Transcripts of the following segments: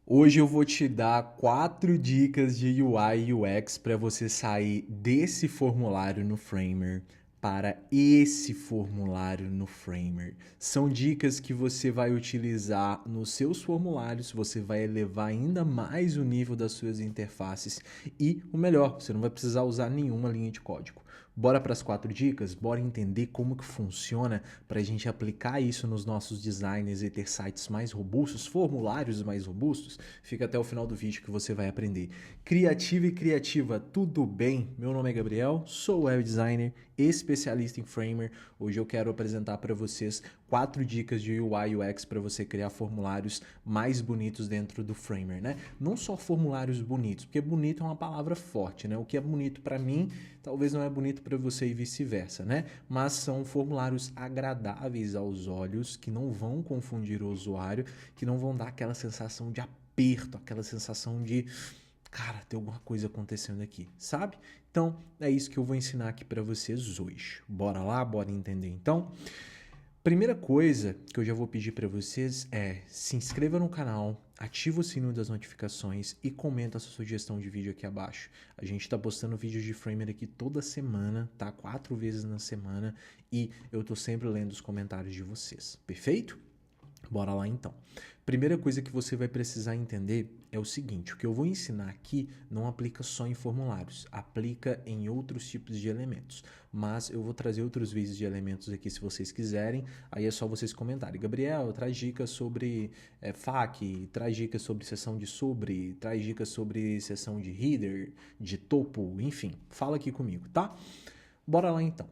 Hoje eu vou te dar 4 dicas de UI e UX para você sair desse formulário no Framer para esse formulário no Framer. São dicas que você vai utilizar nos seus formulários, você vai elevar ainda mais o nível das suas interfaces e, o melhor, você não vai precisar usar nenhuma linha de código. Bora para as 4 dicas? Bora entender como que funciona para a gente aplicar isso nos nossos designers e ter sites mais robustos, formulários mais robustos? Fica até o final do vídeo que você vai aprender. Criativo e criativa, tudo bem? Meu nome é Gabriel, sou web designer, especialista em Framer. Hoje eu quero apresentar para vocês 4 dicas de UI e UX para você criar formulários mais bonitos dentro do Framer, né? Não só formulários bonitos, porque bonito é uma palavra forte, né? O que é bonito para mim, talvez não é bonito para você e vice-versa, né? Mas são formulários agradáveis aos olhos, que não vão confundir o usuário, que não vão dar aquela sensação de aperto, aquela sensação de, cara, tem alguma coisa acontecendo aqui, sabe? Então, é isso que eu vou ensinar aqui para vocês hoje. Bora lá, bora entender então? Primeira coisa que eu já vou pedir para vocês é se inscreva no canal, ativa o sininho das notificações e comenta a sua sugestão de vídeo aqui abaixo. A gente está postando vídeos de Framer aqui toda semana, tá? 4 vezes na semana e eu tô sempre lendo os comentários de vocês, perfeito? Bora lá então. Primeira coisa que você vai precisar entender é o seguinte: o que eu vou ensinar aqui não aplica só em formulários, aplica em outros tipos de elementos. Mas eu vou trazer outros vídeos de elementos aqui se vocês quiserem, aí é só vocês comentarem. Gabriel, traz dicas sobre FAQ, traz dicas sobre seção de sobre, traz dicas sobre seção de header, de topo, enfim, fala aqui comigo, tá? Bora lá então.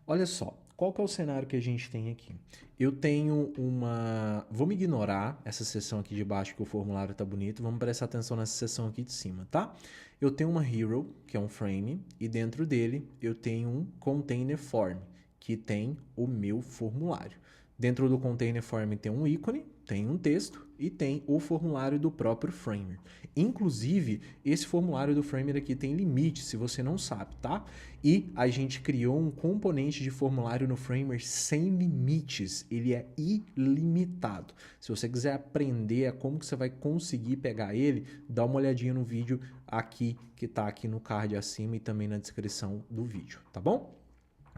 Olha só, qual que é o cenário que a gente tem aqui? Eu tenho uma... Vamos ignorar essa seção aqui de baixo que o formulário tá bonito, vamos prestar atenção nessa seção aqui de cima, tá? Eu tenho uma hero, que é um frame, e dentro dele eu tenho um container form, que tem o meu formulário. Dentro do container form tem um ícone, tem um texto e tem o formulário do próprio Framer. Inclusive, esse formulário do Framer aqui tem limite, se você não sabe, tá? E a gente criou um componente de formulário no Framer sem limites, ele é ilimitado. Se você quiser aprender a como que você vai conseguir pegar ele, dá uma olhadinha no vídeo aqui, que tá aqui no card acima e também na descrição do vídeo, tá bom?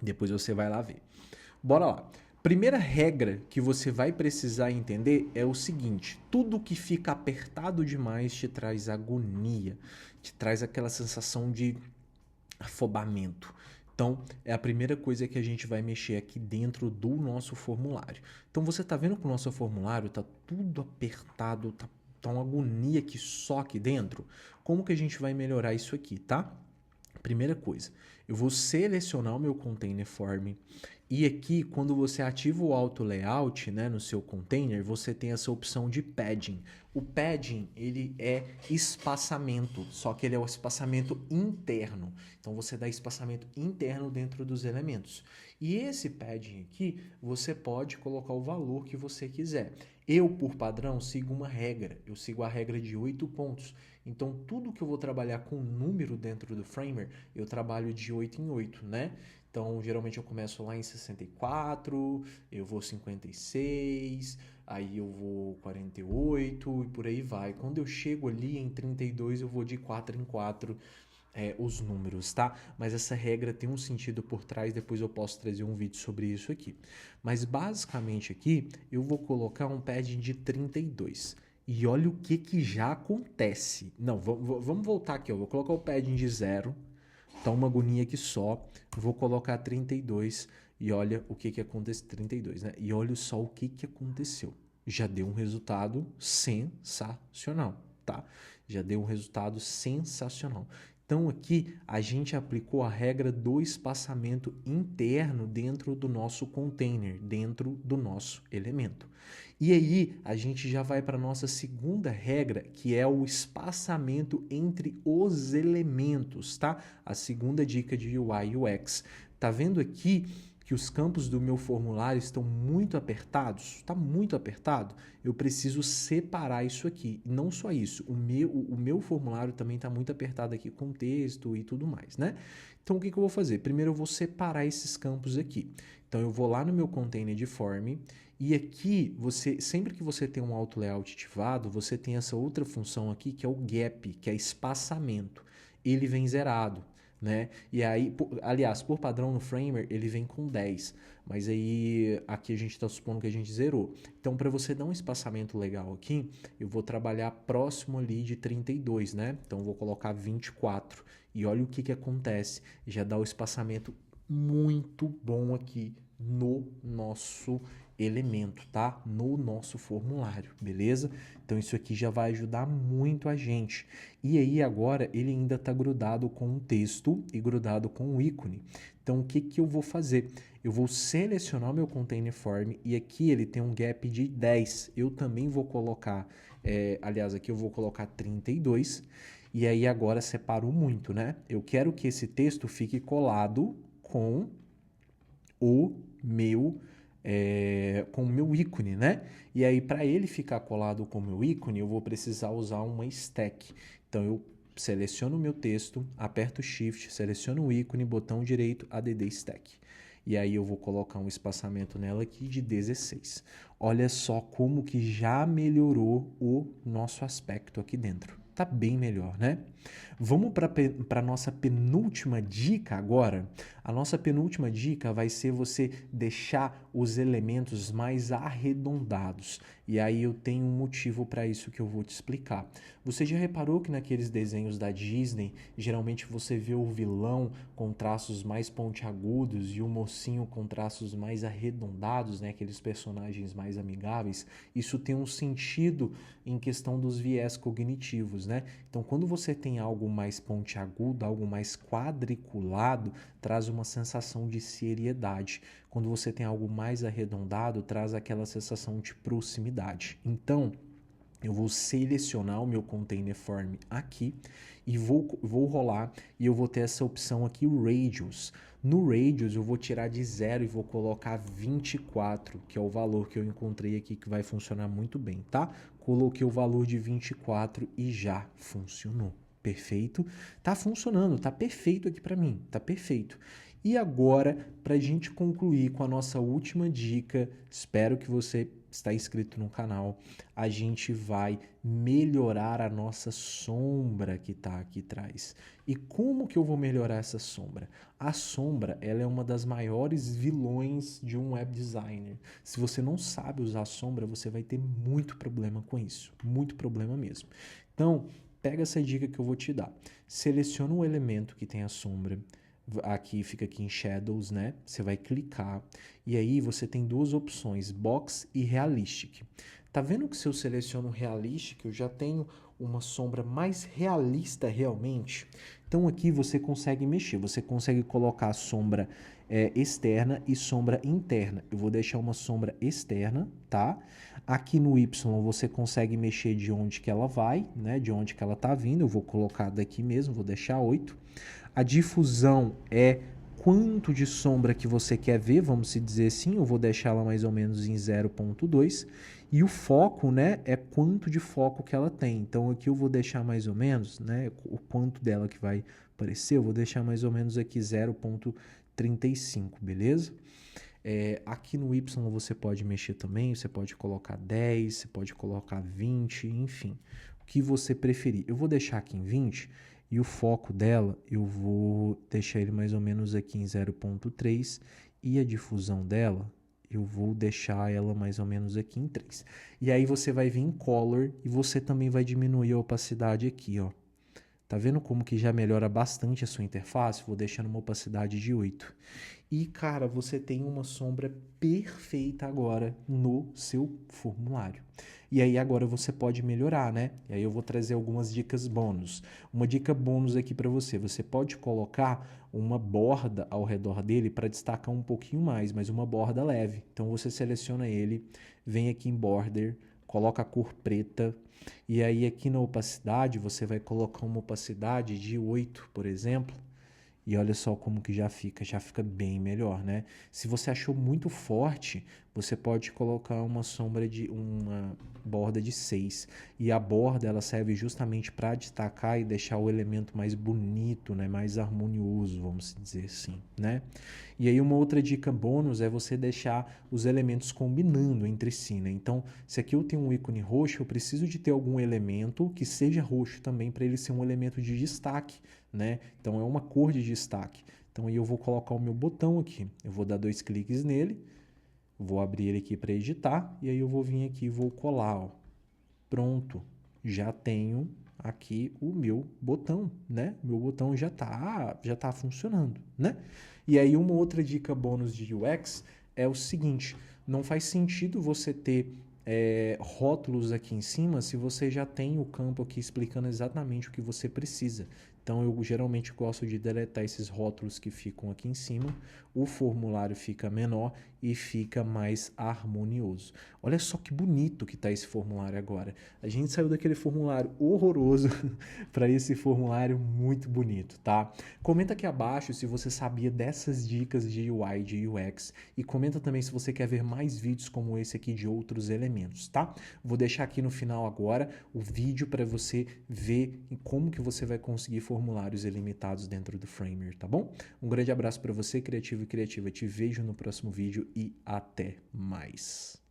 Depois você vai lá ver. Bora lá. Primeira regra que você vai precisar entender é o seguinte: tudo que fica apertado demais te traz agonia, te traz aquela sensação de afobamento. Então, é a primeira coisa que a gente vai mexer aqui dentro do nosso formulário. Então, você está vendo que o nosso formulário está tudo apertado, tá uma agonia que só aqui dentro? Como que a gente vai melhorar isso aqui, tá? Primeira coisa, eu vou selecionar o meu container form e aqui, quando você ativa o auto layout, né, no seu container, você tem essa opção de padding. O padding, ele é espaçamento, só que ele é o espaçamento interno. Então você dá espaçamento interno dentro dos elementos. E esse padding aqui, você pode colocar o valor que você quiser. Eu, por padrão, sigo uma regra. Eu sigo a regra de 8 pontos. Então, tudo que eu vou trabalhar com número dentro do Framer, eu trabalho de 8 em 8, né? Então, geralmente eu começo lá em 64, eu vou 56, aí eu vou 48 e por aí vai. Quando eu chego ali em 32, eu vou de 4 em 4 os números, tá? Mas essa regra tem um sentido por trás, depois eu posso trazer um vídeo sobre isso aqui. Mas basicamente aqui, eu vou colocar um padding de 32. E olha o que já acontece. Não, vamos voltar aqui, ó. Vou colocar o padding de 0. Tá uma agonia aqui só. Vou colocar 32 e olha o que aconteceu. 32, né? E olha só o que aconteceu. Já deu um resultado sensacional, tá? Já deu um resultado sensacional. Então aqui a gente aplicou a regra do espaçamento interno dentro do nosso container, dentro do nosso elemento. E aí a gente já vai para a nossa segunda regra, que é o espaçamento entre os elementos, tá? A segunda dica de UI e UX. Tá vendo aqui que os campos do meu formulário estão muito apertados? Está muito apertado? Eu preciso separar isso aqui. E não só isso, o meu formulário também está muito apertado aqui com texto e tudo mais, né? Então, o que eu vou fazer? Primeiro, eu vou separar esses campos aqui. Então, eu vou lá no meu container de form E aqui, sempre que você tem um auto layout ativado, você tem essa outra função aqui que é o gap, que é espaçamento. Ele vem zerado, né? E aí, aliás, por padrão no Framer, ele vem com 10, mas aí aqui a gente está supondo que a gente zerou. Então, para você dar um espaçamento legal aqui, eu vou trabalhar próximo ali de 32, né? Então, eu vou colocar 24. E olha o que acontece, já dá o espaçamento muito bom aqui no nosso elemento, tá? No nosso formulário, beleza? Então isso aqui já vai ajudar muito a gente. E aí agora ele ainda está grudado com um texto e grudado com um ícone. Então o que eu vou fazer? Eu vou selecionar o meu container form e aqui ele tem um gap de 10. Eu também vou colocar, aliás, aqui eu vou colocar 32. E aí agora separou muito, né? Eu quero que esse texto fique colado com o meu ícone, né? E aí, para ele ficar colado com o meu ícone, eu vou precisar usar uma stack. Então, eu seleciono o meu texto, aperto Shift, seleciono o ícone, botão direito, add stack. E aí eu vou colocar um espaçamento nela aqui de 16. Olha só como que já melhorou o nosso aspecto aqui dentro. Tá bem melhor, né? Vamos para a nossa penúltima dica agora. A nossa penúltima dica vai ser você deixar os elementos mais arredondados. E aí eu tenho um motivo para isso que eu vou te explicar. Você já reparou que naqueles desenhos da Disney, geralmente você vê o vilão com traços mais pontiagudos e o mocinho com traços mais arredondados, né? Aqueles personagens mais amigáveis? Isso tem um sentido em questão dos viés cognitivos, né? Então, quando você tem algo mais pontiagudo, algo mais quadriculado, traz uma sensação de seriedade. Quando você tem algo mais arredondado, traz aquela sensação de proximidade. Então, eu vou selecionar o meu container form aqui e vou rolar e eu vou ter essa opção aqui, o Radius. No Radius eu vou tirar de 0 e vou colocar 24, que é o valor que eu encontrei aqui que vai funcionar muito bem, tá? Coloquei o valor de 24 e já funcionou. Perfeito? Tá funcionando, tá perfeito aqui para mim, tá perfeito. E agora, para a gente concluir com a nossa última dica, espero que você está inscrito no canal, a gente vai melhorar a nossa sombra que está aqui atrás. E como que eu vou melhorar essa sombra? A sombra, ela é uma das maiores vilões de um web designer. Se você não sabe usar a sombra, você vai ter muito problema com isso, muito problema mesmo. Então, pega essa dica que eu vou te dar. Seleciona o elemento que tem a sombra. Aqui fica aqui em Shadows, né? Você vai clicar e aí você tem duas opções, Box e Realistic. Tá vendo que se eu seleciono Realistic, eu já tenho uma sombra mais realista realmente? Então aqui você consegue mexer, você consegue colocar sombra externa e sombra interna. Eu vou deixar uma sombra externa, tá? Aqui no Y você consegue mexer de onde que ela vai, né? De onde que ela tá vindo. Eu vou colocar daqui mesmo, vou deixar 8. A difusão é quanto de sombra que você quer ver, vamos se dizer assim, eu vou deixar ela mais ou menos em 0.2. E o foco, né, é quanto de foco que ela tem. Então aqui eu vou deixar mais ou menos, né, o quanto dela que vai aparecer, eu vou deixar mais ou menos aqui 0.35, beleza? Aqui no Y você pode mexer também, você pode colocar 10, você pode colocar 20, enfim, o que você preferir. Eu vou deixar aqui em 20 e o foco dela eu vou deixar ele mais ou menos aqui em 0.3 e a difusão dela eu vou deixar ela mais ou menos aqui em 3. E aí você vai vir em Color e você também vai diminuir a opacidade aqui, ó. Tá vendo como que já melhora bastante a sua interface? Vou deixando uma opacidade de 8. E, cara, você tem uma sombra perfeita agora no seu formulário. E aí agora você pode melhorar, né? E aí eu vou trazer algumas dicas bônus. Uma dica bônus aqui para você. Você pode colocar uma borda ao redor dele para destacar um pouquinho mais, mas uma borda leve. Então você seleciona ele, vem aqui em Border, coloca a cor preta, e aí aqui na opacidade você vai colocar uma opacidade de 8, por exemplo, E olha só como que já fica bem melhor, né? Se você achou muito forte, você pode colocar uma borda de 6. E a borda ela serve justamente para destacar e deixar o elemento mais bonito, né? Mais harmonioso, vamos dizer assim, né? E aí uma outra dica bônus é você deixar os elementos combinando entre si, né? Então, se aqui eu tenho um ícone roxo, eu preciso de ter algum elemento que seja roxo também para ele ser um elemento de destaque, né? Então é uma cor de destaque. Então aí eu vou colocar o meu botão aqui, eu vou dar 2 cliques nele, vou abrir ele aqui para editar e aí eu vou vir aqui e vou colar, ó. Pronto, já tenho aqui o meu botão, né? Meu botão já tá funcionando, né? E aí uma outra dica bônus de UX é o seguinte, não faz sentido você ter rótulos aqui em cima se você já tem o campo aqui explicando exatamente o que você precisa. Então eu geralmente gosto de deletar esses rótulos que ficam aqui em cima, o formulário fica menor e fica mais harmonioso. Olha só que bonito que está esse formulário agora. A gente saiu daquele formulário horroroso para esse formulário muito bonito, tá? Comenta aqui abaixo se você sabia dessas dicas de UI, de UX e comenta também se você quer ver mais vídeos como esse aqui de outros elementos, tá? Vou deixar aqui no final agora o vídeo para você ver como que você vai conseguir formulários ilimitados dentro do Framer, tá bom? Um grande abraço para você, criativo e criativa. Te vejo no próximo vídeo e até mais.